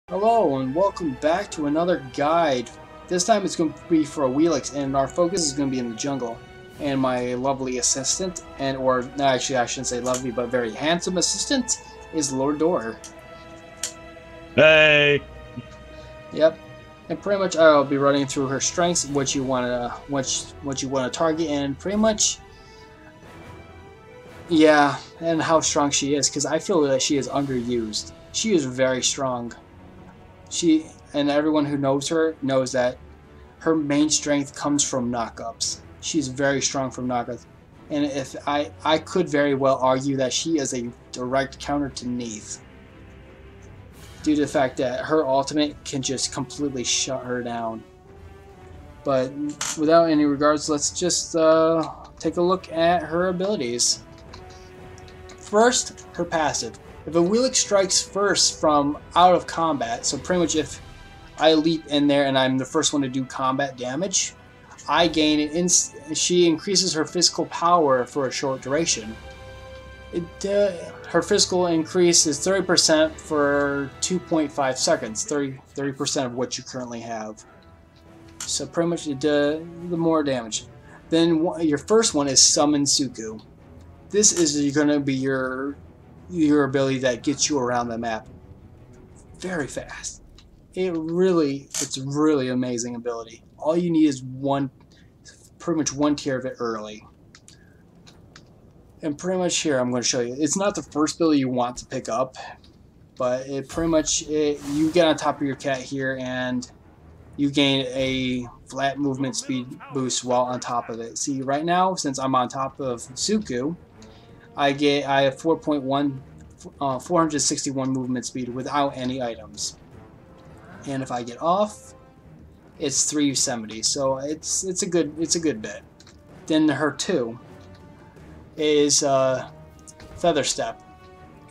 Hello and welcome back to another guide. This time it's going to be for awilix, and our focus is going to be in the jungle. And my lovely assistant, or no, actually I shouldn't say lovely, but very handsome assistant, is Lord Door. Hey, Yep. And pretty much I'll be running through her strengths, what you want to target, and pretty much, yeah, and how strong she is, because I feel that she is underused. She is very strong. She and everyone who knows her knows that her main strength comes from knockups. She's very strong from knockups, and if I could very well argue that she is a direct counter to Neith, due to the fact that her ultimate can just completely shut her down. But without any regards, let's just take a look at her abilities. First, her passive. If awilix strikes first from out of combat, so pretty much if I leap in there and I'm the first one to do combat damage, I gain it. She increases her physical power for a short duration. Her physical increase is 30% for 2.5 seconds, 30% of what you currently have. So pretty much the more damage. Then your first one is Summon Suku. This is going to be your ability that gets you around the map very fast. It's really amazing ability. All you need is pretty much one tier of it early. And pretty much here I'm going to show you. It's not the first ability you want to pick up, but you get on top of your cat here and you gain a flat movement speed boost while on top of it. See, right now, since I'm on top of Suku, I have 461 movement speed without any items. And if I get off, it's 370. So it's a good bit. Then her 2 is Feather Step.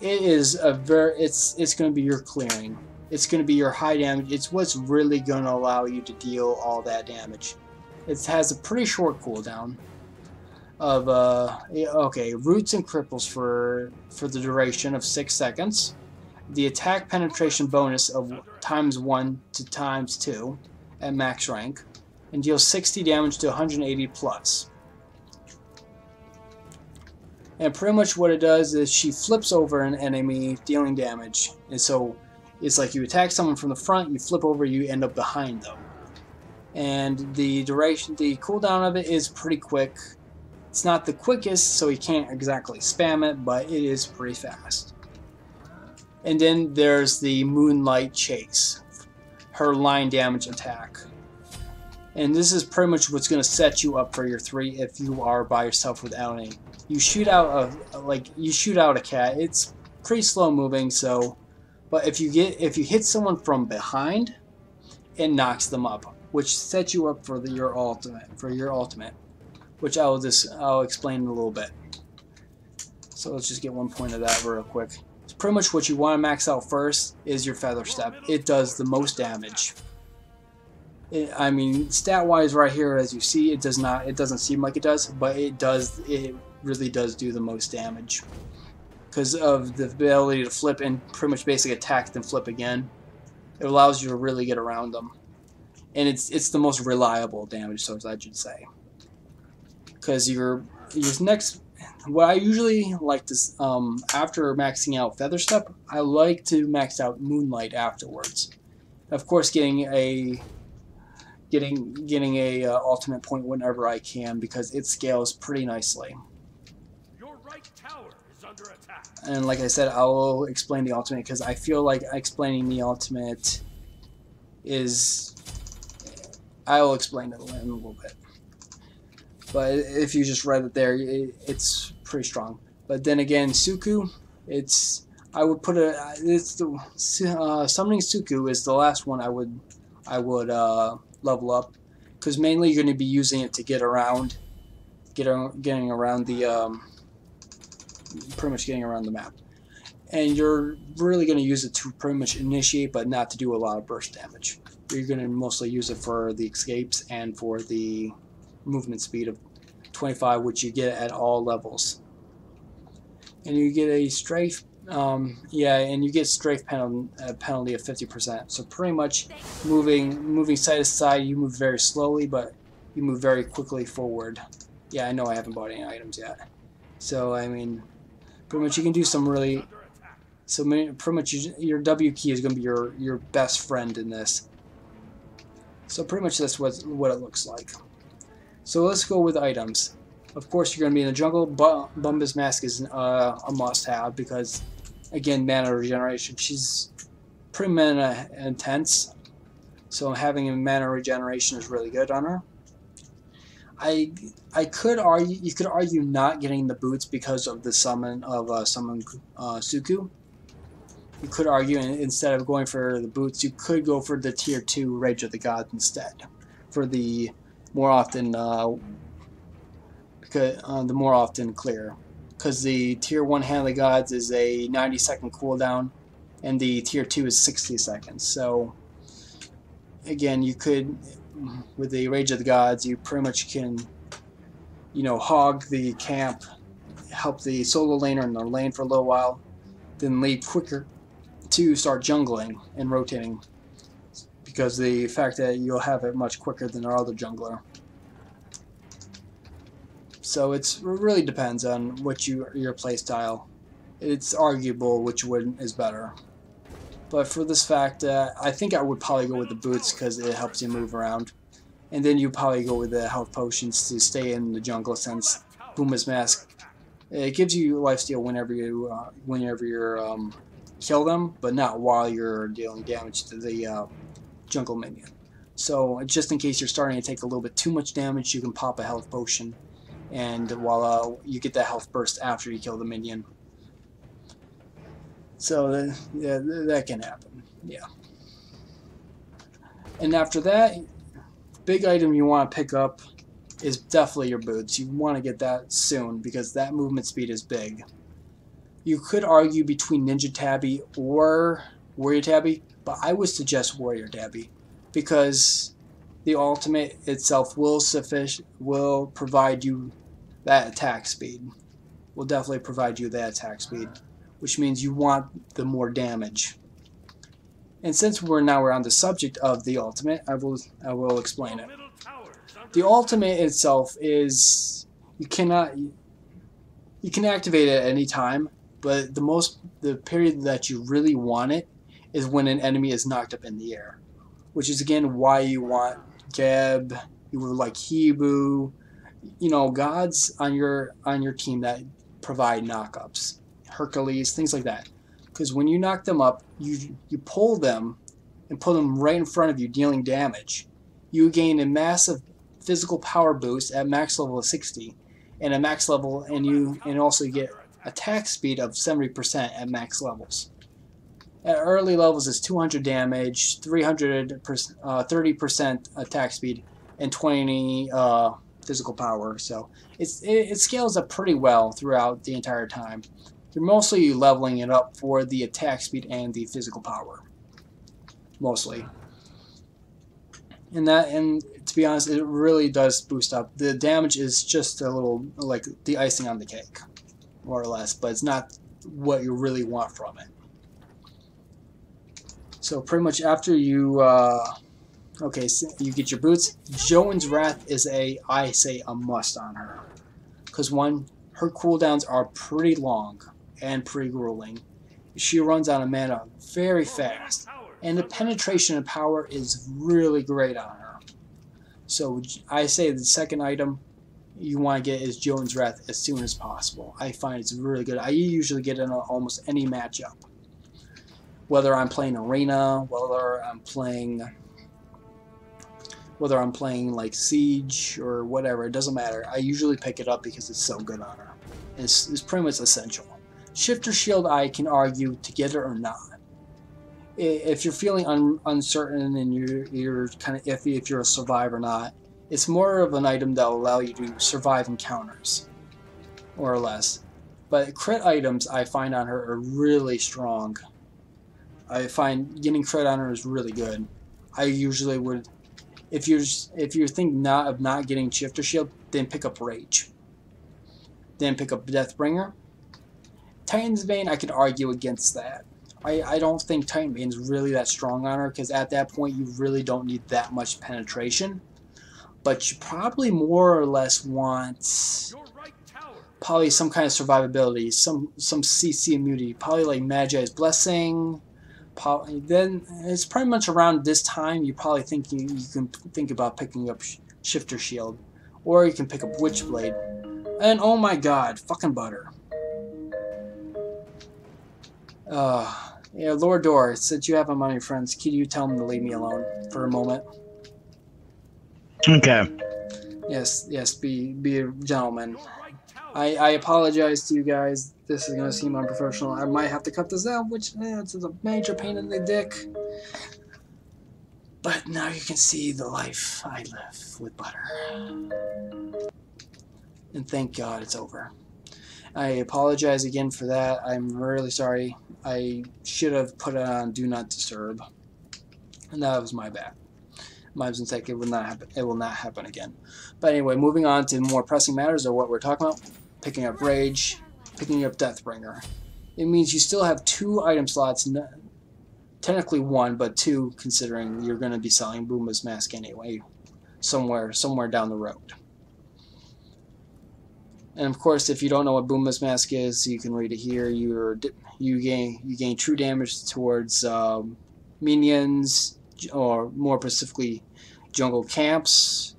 It is it's going to be your clearing. It's going to be your high damage. It's what's really going to allow you to deal all that damage. It has a pretty short cooldown of roots and cripples for the duration of 6 seconds. The attack penetration bonus of ×1 to ×2 at max rank, and deals 60 damage to 180 plus. And pretty much what it does is she flips over an enemy, dealing damage. And so it's like you attack someone from the front, you flip over, you end up behind them. And the cooldown of it is pretty quick. It's not the quickest, so you can't exactly spam it, but it is pretty fast. And then there's the Moonlight Chase, her line damage attack. And this is pretty much what's going to set you up for your 3 if you are by yourself without any. You shoot out a cat. It's pretty slow moving, but if you hit someone from behind, it knocks them up, which sets you up for your ultimate. Which I'll explain in a little bit. So let's just get one point of that real quick. It's pretty much what you want to max out first is your Feather Step. It does the most damage. I mean, stat-wise, right here, as you see, it doesn't seem like it does, but it does. It really does do the most damage because of the ability to flip and pretty much basically attack then flip again. It allows you to really get around them, and it's the most reliable damage source, I should say. Because your next, what I usually like to after maxing out Feather Step, I like to max out Moonlight afterwards. Of course, getting a ultimate point whenever I can, because it scales pretty nicely. your right tower is under attack. And like I said, I will explain the ultimate because I feel like explaining the ultimate is. I will explain it in a little bit. But if you just read it there, it's pretty strong. But then again, Suku, summoning Suku is the last one I would level up, because mainly you're going to be using it to getting around the pretty much getting around the map, and you're really going to use it to pretty much initiate, but not to do a lot of burst damage. You're going to mostly use it for the escapes and for the movement speed of 25, which you get at all levels. And you get a strafe Yeah, and you get strafe penalty of 50%. So pretty much moving side to side, you move very slowly, but you move very quickly forward. Yeah, I know I haven't bought any items yet. So I mean, pretty much you can do some really. So pretty much your W key is going to be your best friend in this. So pretty much that's what it looks like. So let's go with items. Of course, you're going to be in the jungle. Bumba's Mask is a must-have because, again, mana regeneration. She's pretty mana intense, so having a mana regeneration is really good on her. I could argue, you could argue not getting the boots because of the summon of Suku. You could argue instead of going for the boots, you could go for the tier 2 Rage of the Gods instead, for the more often the more often clear, because the tier 1 Hand of the Gods is a 90-second cooldown, and the tier 2 is 60 seconds. So again, you could, with the Rage of the Gods, you pretty much can, you know, hog the camp, help the solo laner in their lane for a little while, then leave quicker to start jungling and rotating, because the fact that you'll have it much quicker than our other jungler. So it really depends on what your playstyle. It's arguable which one is better. But for this fact, I think I would probably go with the boots because it helps you move around. And then you probably go with the health potions to stay in the jungle, since Bumba's Mask, it gives you lifesteal whenever you kill them, but not while you're dealing damage to the jungle minion. So just in case you're starting to take a little bit too much damage, you can pop a health potion, and while you get that health burst after you kill the minion. So yeah, that can happen. Yeah. And after that, big item you want to pick up is definitely your boots. You want to get that soon because that movement speed is big. You could argue between Ninja Tabby or Warrior Tabby, but I would suggest Warrior Tabby because the ultimate itself will provide you that attack speed. Will definitely provide you that attack speed, which means you want the more damage. And since we're on the subject of the ultimate, I will explain it. The ultimate itself is you can activate it at any time, but the period that you really want it is when an enemy is knocked up in the air, which is again why you want Geb, you would like Hebu, you know, gods on your team that provide knockups, Hercules, things like that. Because when you knock them up, you pull them and put them right in front of you, dealing damage. You gain a massive physical power boost at max level of 60, and a max level, and also you get attack speed of 70% at max levels. At early levels, it's 200 damage, 30% attack speed, and 20 physical power. So it scales up pretty well throughout the entire time. You're mostly leveling it up for the attack speed and the physical power, mostly. And to be honest, it really does boost up. The damage is just a little like the icing on the cake, more or less, but it's not what you really want from it. So pretty much after you, okay, so you get your boots. Joan's Wrath is I say a must on her, because one, her cooldowns are pretty long and pretty grueling. She runs out of mana very fast, and the penetration and power is really great on her. So I say the second item you want to get is Joan's Wrath as soon as possible. I find it's really good. I usually get it in almost any matchup, whether I'm playing arena, whether I'm playing like Siege or whatever. It doesn't matter. I usually pick it up because it's so good on her. It's pretty much essential. Shifter Shield, I can argue to get it or not. If you're feeling uncertain and you're kind of iffy if you're a survivor or not, it's more of an item that will allow you to survive encounters, more or less. But crit items I find on her are really strong. I find getting crit on her is really good. I usually would, if you're thinking of not getting Shifter Shield, then pick up Rage. Then pick up Deathbringer. Titan's Bane, I could argue against that. I don't think Titan Bane is really that strong on her, because at that point you really don't need that much penetration. But you probably more or less want probably some kind of survivability, some CC immunity, probably like Magi's Blessing. Probably, then it's pretty much around this time you probably think you can think about picking up Shifter Shield, or you can pick up Witchblade. And oh my god, fucking butter. Yeah, Lord Dor, since you have him on your friends, can you tell him to leave me alone for a moment? Okay. Yes, be a gentleman. I apologize to you guys. This is going to seem unprofessional. I might have to cut this out, which it's a major pain in the dick. But now you can see the life I live with butter. And thank God it's over. I apologize again for that. I'm really sorry. I should have put it on Do Not Disturb. And that was my bad. My mistake. It will not happen. It will not happen again. But anyway, moving on to more pressing matters of what we're talking about. Picking up Rage, picking up Deathbringer. It means you still have 2 item slots. Technically 1, but 2 considering you're going to be selling Booma's Mask anyway. Somewhere down the road. And of course, if you don't know what Booma's Mask is, you can read it here. You gain true damage towards minions, or more specifically, jungle camps,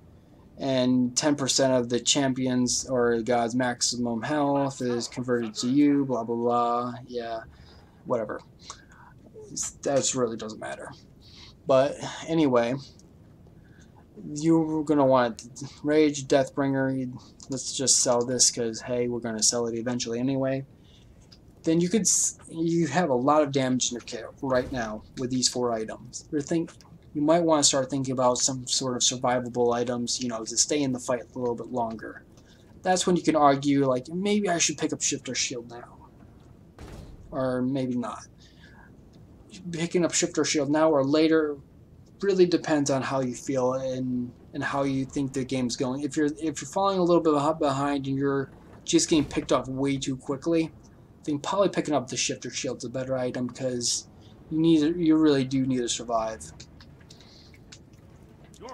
and 10% of the champions or god's maximum health is converted to you. Blah blah blah. Yeah, whatever. That really doesn't matter. But anyway, you're gonna want Rage, Deathbringer. Let's just sell this because hey, we're gonna sell it eventually anyway. Then you have a lot of damage in your kit right now with these 4 items. You might want to start thinking about some sort of survivable items, you know, to stay in the fight a little bit longer. That's when you can argue like maybe I should pick up Shifter Shield now, or maybe not. Picking up Shifter Shield now or later really depends on how you feel and how you think the game's going. If you're falling a little bit behind and you're just getting picked off way too quickly, I think probably picking up the Shifter Shield's a better item because you really do need to survive.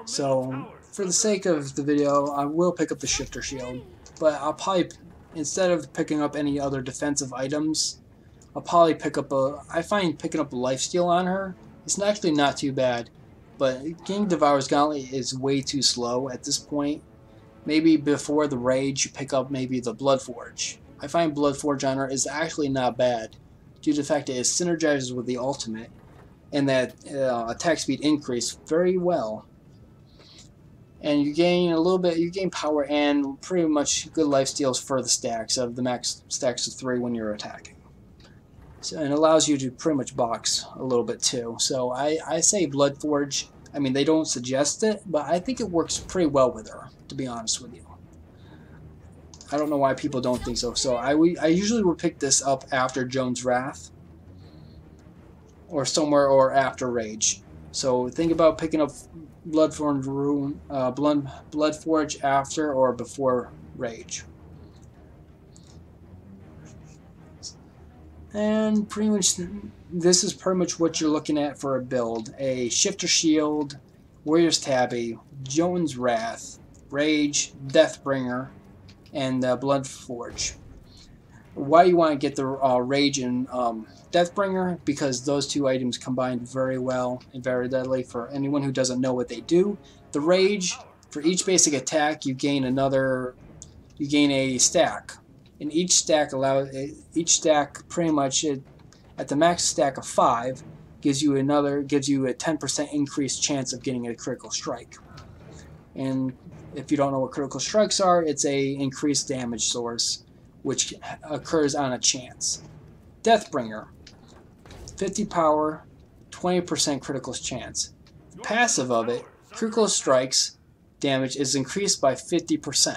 So for the sake of the video, I will pick up the Shifter Shield, but I'll probably, instead of picking up any other defensive items, I'll probably pick up I find picking up a lifesteal on her, it's actually not too bad. But getting Devourer's Gauntlet is way too slow at this point. Maybe before the Rage, you pick up maybe the Bloodforge. I find Bloodforge on her is actually not bad, due to the fact that it synergizes with the ultimate, and that attack speed increase very well. And you gain a little bit, you gain power and pretty much good lifesteals for the stacks of the max stacks of 3 when you're attacking. So, and it allows you to pretty much box a little bit too. So I say Bloodforge. I mean, they don't suggest it, but I think it works pretty well with her, to be honest with you. I don't know why people don't think so. So I usually would pick this up after Joan's Wrath, or somewhere, or after Rage. So think about picking up Bloodforge after or before Rage. And pretty much this is pretty much what you're looking at for a build. A Shifter Shield, Warrior's Tabby, Joan's Wrath, Rage, Deathbringer, and Bloodforge. Why you want to get the Rage and Deathbringer? Because those 2 items combine very well and very deadly for anyone who doesn't know what they do. The Rage, for each basic attack, you gain a stack. And each stack pretty much at the max stack of 5 gives you a 10% increased chance of getting a critical strike. And if you don't know what critical strikes are, it's a increased damage source which occurs on a chance. Deathbringer, 50 power, 20% critical chance. Passive of it, critical strikes damage is increased by 50%.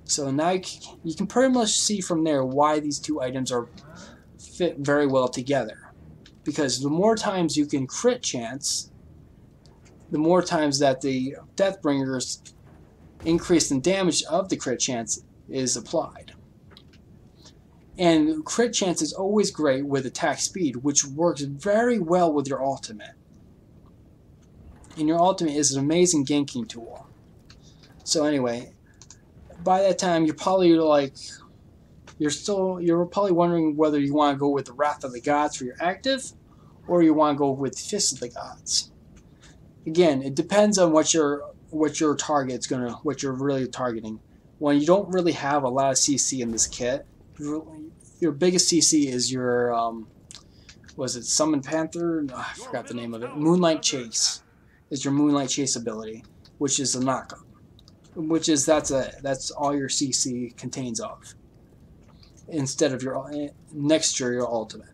So now you can pretty much see from there why these 2 items are fit very well together. Because the more times you can crit chance, the more times that the Deathbringer's increase in damage of the crit chance is applied. And crit chance is always great with attack speed, which works very well with your ultimate. And your ultimate is an amazing ganking tool. So anyway, by that time you're probably like, you're probably wondering whether you want to go with the Wrath of the Gods for your active, or you want to go with Fist of the Gods. Again, it depends on what your target's gonna, what you're really targeting. When you don't really have a lot of CC in this kit, your biggest CC is your was it Summon Panther? Oh, I forgot the name of it. Moonlight Chase is your Moonlight Chase ability, which is a knockup. Which is that's all your CC contains of. Instead of your next to your ultimate.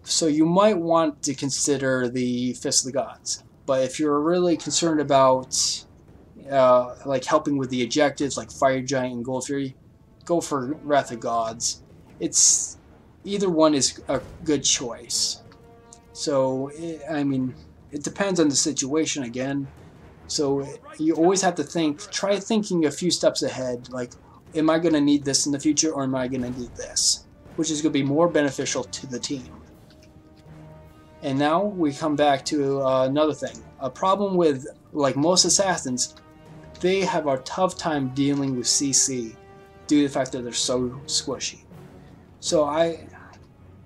So you might want to consider the Fist of the Gods. But if you're really concerned about like helping with the objectives like Fire Giant and Gold Fury, go for Wrath of Gods. It's either one is a good choice. So I mean, it depends on the situation again. So you always have to try thinking a few steps ahead. Like, am I going to need this in the future, or am I going to need this? Which is going to be more beneficial to the team. And now we come back to another thing. A problem with, like most assassins, they have a tough time dealing with CC due to the fact that they're so squishy. So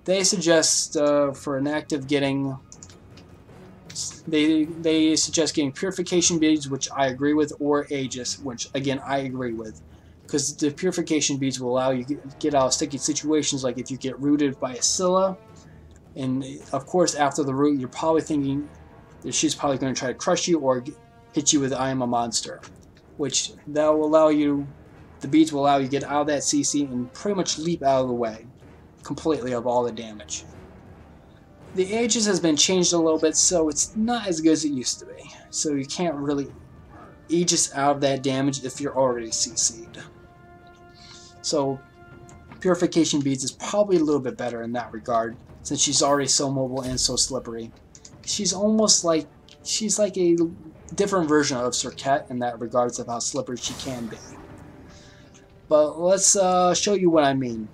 they suggest for an active getting, they suggest getting Purification Beads, which I agree with, or Aegis, which again I agree with. Because the Purification Beads will allow you to get out of sticky situations, like if you get rooted by a Scylla. And of course, after the root, you're probably thinking that she's probably going to try to crush you or hit you with I am a monster. Which that will allow you, the beads will allow you to get out of that CC and pretty much leap out of the way completely of all the damage. The Aegis has been changed a little bit, so it's not as good as it used to be. So you can't really Aegis out of that damage if you're already CC'd. So Purification Beads is probably a little bit better in that regard, since she's already so mobile and so slippery. She's almost like, she's like a different version of Circuit in that regards of how slippery she can be. But let's show you what I mean.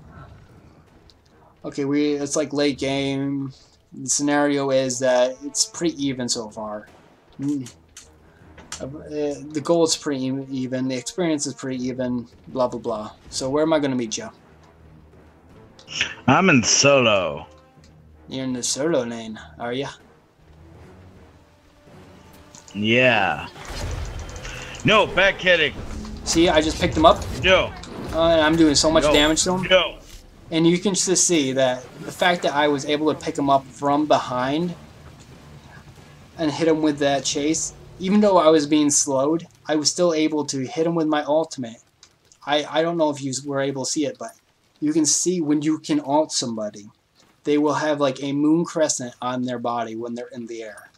Okay, it's like late game. The scenario is that it's pretty even so far. The goal is pretty even, the experience is pretty even, blah blah blah. So where am I going to meet you? I'm in solo. You're in the solo lane, are ya? Yeah. No, back kidding. See, I just picked him up. No. And I'm doing so much damage to him. No. And you can just see that the fact that I was able to pick him up from behind and hit him with that chase, even though I was being slowed, I was still able to hit him with my ultimate. I don't know if you were able to see it, but you can see when you can ult somebody, they will have like a moon crescent on their body when they're in the air.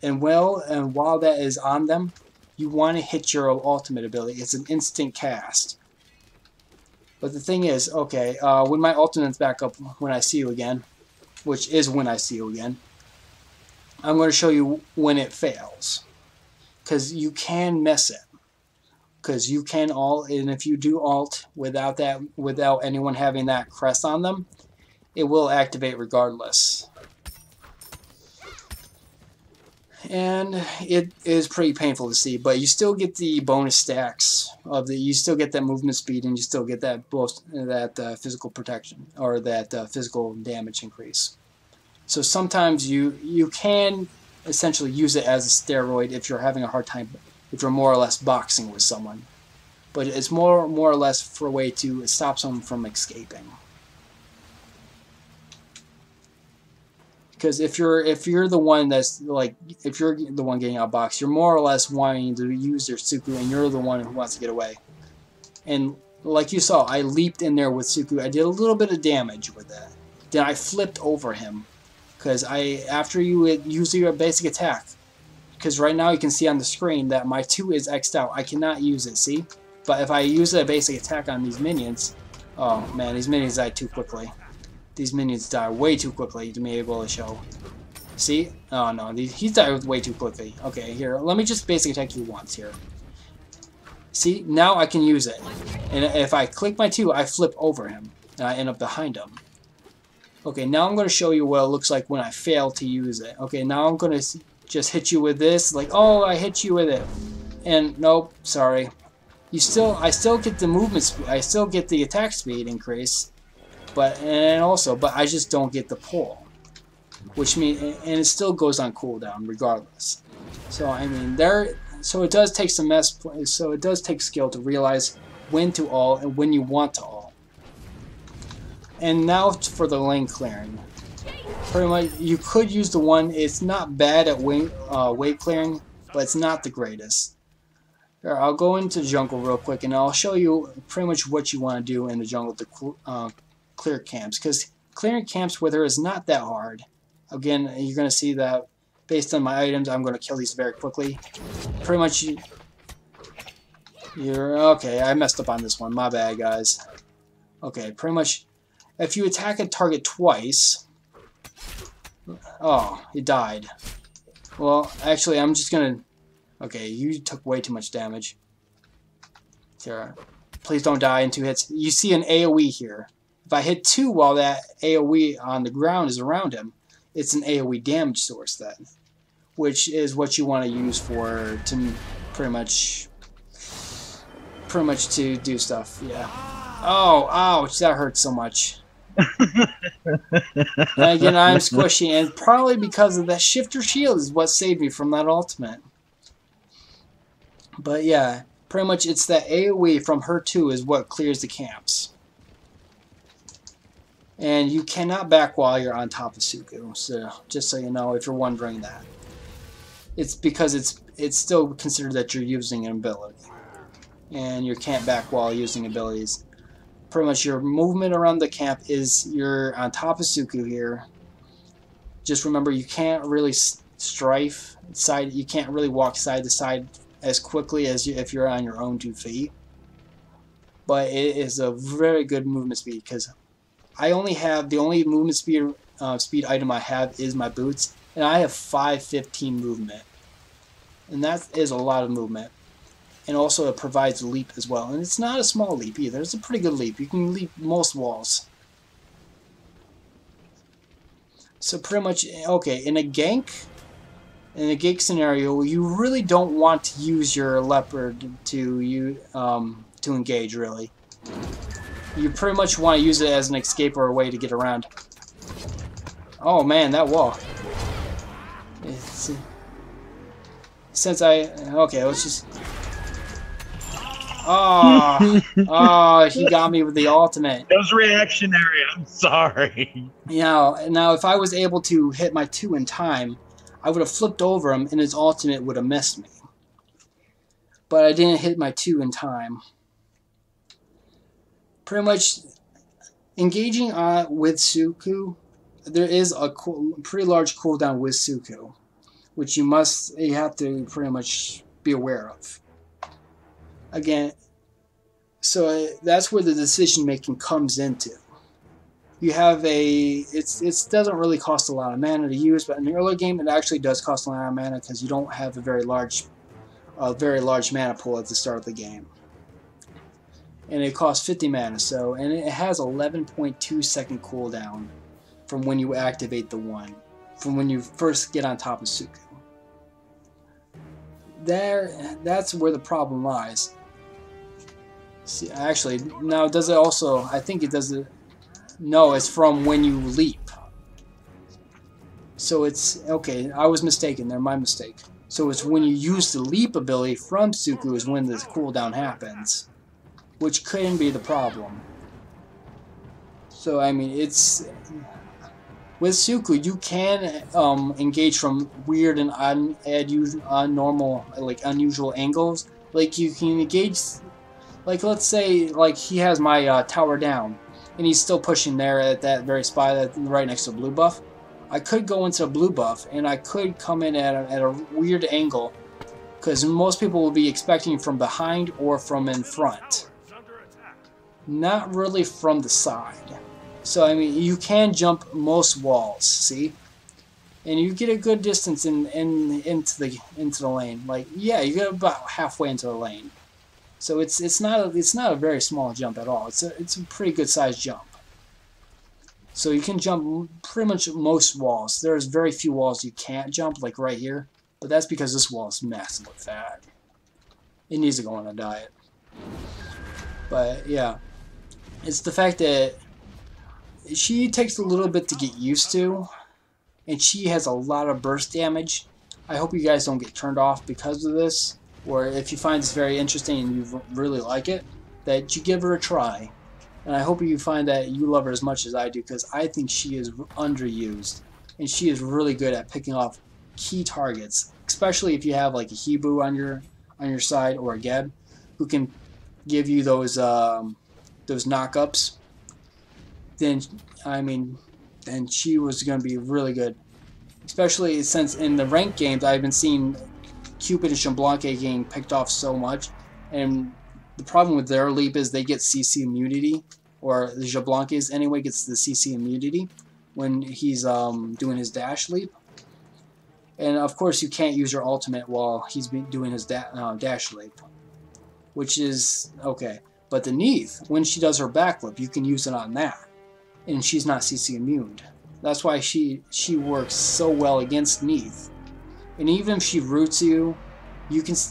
And while that is on them, you want to hit your ultimate ability. It's an instant cast. But the thing is, okay, when my ultimate's back up when I see you again, which is when I see you again, I'm going to show you when it fails. Because you can miss it. Because you can ult, and if you do ult without anyone having that crest on them, it will activate regardless. And it is pretty painful to see, but you still get the bonus stacks of you still get that movement speed, and you still get that physical protection, or that physical damage increase. So sometimes you can essentially use it as a steroid if you're having a hard time, if you're more or less boxing with someone. But it's more or less for a way to stop someone from escaping. Because if you're the one that's like, if you're the one getting outboxed, you're more or less wanting to use your Suku, and you're the one who wants to get away. And like you saw, I leaped in there with Suku. I did a little bit of damage with that. Then I flipped over him, because after you use your basic attack, because right now you can see on the screen that my 2 is X'd out. I cannot use it. See, but if I use a basic attack on these minions, oh man, these minions die too quickly. These minions die way too quickly to be able to show. See? Oh no, he died way too quickly. Okay, here, let me just basic attack you once here. See, now I can use it. And if I click my 2, I flip over him. And I end up behind him. Okay, now I'm going to show you what it looks like when I fail to use it. Okay, now I'm going to just hit you with this. Like, oh, I hit you with it. And nope, sorry. I still get the movement speed. I still get the attack speed increase. But I just don't get the pull. Which means, and it still goes on cooldown regardless. So, I mean, so it does take so it does take skill to realize when to ult and when you want to ult. And now for the lane clearing. Pretty much, you could use the one. It's not bad at wave clearing, but it's not the greatest. Here, I'll go into the jungle real quick, and I'll show you pretty much what you want to do in the jungle to clear camps. Because clearing camps with her is not that hard. Again, you're going to see that based on my items, I'm going to kill these very quickly. Pretty much, you're okay. I messed up on this one. My bad, guys. Okay, pretty much. If you attack a target twice... Oh, he died. Well, actually, I'm just gonna... Okay, you took way too much damage. Here, please don't die in 2 hits. You see an AoE here. If I hit 2 while that AoE on the ground is around him, it's an AoE damage source then. Which is what you want to use to pretty much to do stuff, yeah. Oh, ouch, that hurts so much. And again, I'm squishy, and probably because of that shifter shield is what saved me from that ultimate. But yeah, pretty much it's that AoE from her 2 is what clears the camps. And you cannot back while you're on top of Suku, so just so you know if you're wondering that. It's because it's still considered that you're using an ability. And you can't back while using abilities. Pretty much your movement around the camp is you're on top of Suku here. Just remember you can't really strafe side. You can't really walk side to side as quickly as if you're on your own 2 feet. But it is a very good movement speed because I only have the only movement speed item I have is my boots, and I have 515 movement, and that is a lot of movement. And also it provides a leap as well. And it's not a small leap either. It's a pretty good leap. You can leap most walls. So pretty much, okay, in a gank scenario, you really don't want to use your leopard to engage, really. You pretty much want to use it as an escape or a way to get around. Oh man, that wall. Okay, let's just... Oh, he got me with the ultimate. It was reactionary. I'm sorry. Now, if I was able to hit my 2 in time, I would have flipped over him, and his ultimate would have missed me. But I didn't hit my 2 in time. Pretty much, engaging with Suku, there is a pretty large cooldown with Suku, which you have to pretty much be aware of. Again, so that's where the decision making comes into. You have it doesn't really cost a lot of mana to use, but in the early game it actually does cost a lot of mana because you don't have a very large mana pool at the start of the game. And it costs 50 mana, and it has 11.2 second cooldown from when you activate the one, from when you first get on top of Suku. That's where the problem lies. See, actually, now does it also? I think it does it. No, it's from when you leap. So it's okay. I was mistaken there. My mistake. So it's when you use the leap ability from Suku is when the cooldown happens, which can be the problem. So I mean, with Suku you can engage from weird and unusual angles. Like you can engage. Like let's say he has my tower down, and he's still pushing there at that very spot right next to blue buff. I could go into blue buff, and I could come in at a weird angle, because most people will be expecting from behind or from in front, not really from the side. So I mean, you can jump most walls, see, and you get a good distance into the lane. Like yeah, you get about halfway into the lane. So it's not a very small jump at all. It's a pretty good sized jump. So you can jump pretty much most walls. There's very few walls you can't jump, like right here. But that's because this wall is massively fat. It needs to go on a diet. But yeah, it's the fact that she takes a little bit to get used to, and she has a lot of burst damage. I hope you guys don't get turned off because of this, or if you find this very interesting and you really like it, that you give her a try. And I hope you find that you love her as much as I do, because I think she is underused, and she is really good at picking off key targets, especially if you have like a Hebrew on your side or a Geb, who can give you those knockups. Then then she was going to be really good, especially since in the ranked games I've been seeing Cupid and Shamblonke getting picked off so much, and the problem with their leap is they get CC immunity, or the Jablonke's anyway gets the CC immunity when he's doing his dash leap. And of course you can't use your ultimate while he's doing his dash leap, which is okay. But the Neith, when she does her backflip, you can use it on that, and she's not CC immune. That's why she works so well against Neith. And even if she roots you,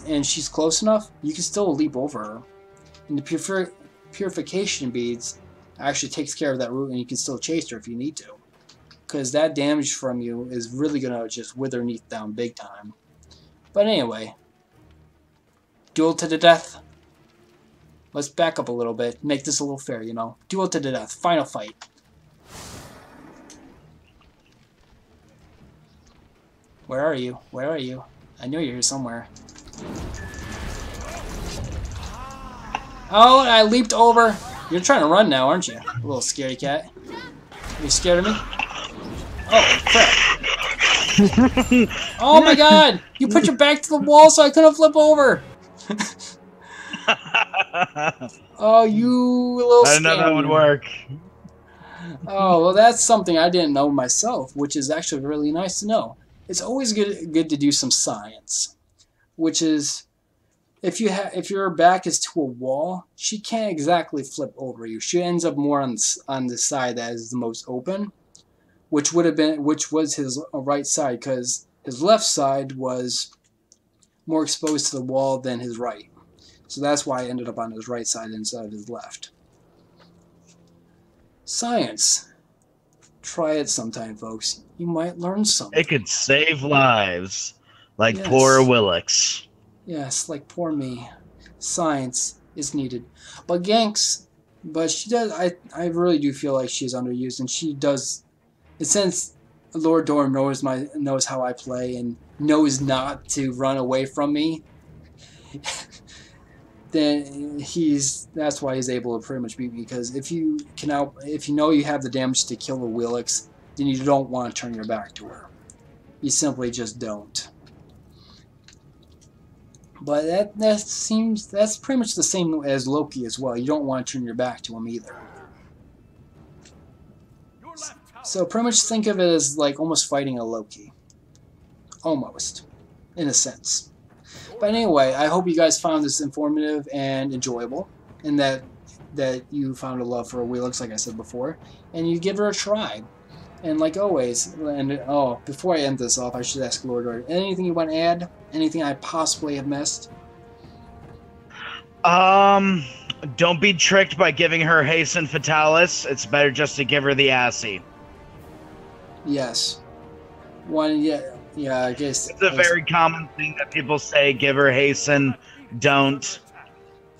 and she's close enough, you can still leap over her. And the purification beads actually takes care of that root, and you can still chase her if you need to, because that damage from you is really gonna just wither Neith down big time. But anyway, duel to the death. Let's back up a little bit, make this a little fair, you know. Duel to the death, final fight. Where are you? Where are you? I know you're here somewhere. Oh, I leaped over. You're trying to run now, aren't you? A little scaredy cat. Are you scared of me? Oh, crap. Oh my god! You put your back to the wall so I couldn't flip over! Oh, you little I didn't know that would work. Oh, well, that's something I didn't know myself, which is actually really nice to know. It's always good to do some science, which is if your back is to a wall, she can't exactly flip over you. She ends up more on the side that is the most open, which was his right side, because his left side was more exposed to the wall than his right. So that's why I ended up on his right side instead of his left. Science. Try it sometime, folks. You might learn something. It could save lives, like Yes. poor Awilix. Yes, like poor me. Science is needed. But she does, I really do feel like she's underused, and she does, since Lord Dorm knows how I play and knows not to run away from me, then that's why he's able to pretty much beat me, because if you know you have the damage to kill the Awilix, then you don't want to turn your back to her. You simply just don't. But that's pretty much the same as Loki as well. You don't want to turn your back to him either. So pretty much think of it as like almost fighting a Loki. Almost, in a sense. But anyway, I hope you guys found this informative and enjoyable, and that you found a love for Awilix, like I said before, and you give her a try. And like always, before I end this off, I should ask Lord Dorm, anything you want to add? Anything I possibly have missed? Don't be tricked by giving her Hasten Fatalis. It's better just to give her the Assy. Yes. Yeah, I guess It's a very common thing that people say, give her Hasten, don't.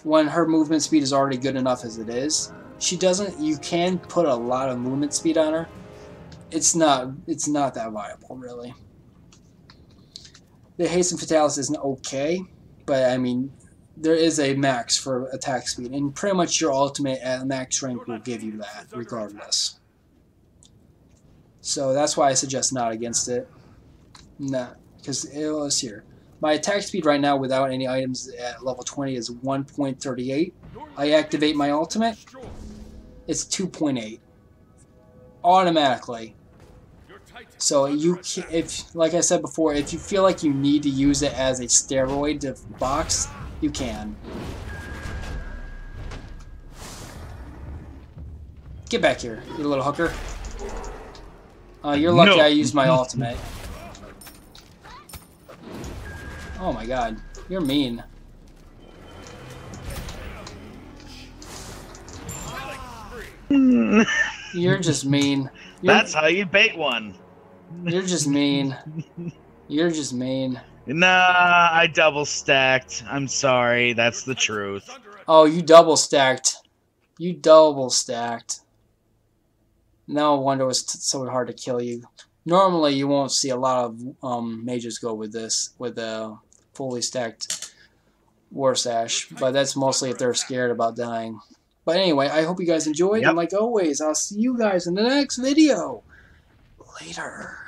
When her movement speed is already good enough as it is, you can put a lot of movement speed on her. It's not that viable, really. The Hasten Fatalis isn't okay, but I mean, there is a max for attack speed, and pretty much your ultimate at max rank will give you that, regardless. So that's why I suggest not against it. Nah, because let's here. My attack speed right now without any items at level 20 is 1.38. I activate my ultimate, it's 2.8. Automatically. So like I said before, if you feel like you need to use it as a steroid to box, you can. Get back here, you little hooker. You're lucky No. I used my ultimate. Oh my god, you're mean. You're just mean. That's how you bait one. You're just mean. You're just mean. Nah, I double stacked. I'm sorry, that's the truth. Oh, you double stacked. You double stacked. No wonder it was so hard to kill you. Normally, you won't see a lot of mages go with this, with a fully stacked War Sash, but that's mostly if they're scared about dying. But anyway, I hope you guys enjoyed, and like always, I'll see you guys in the next video. Later.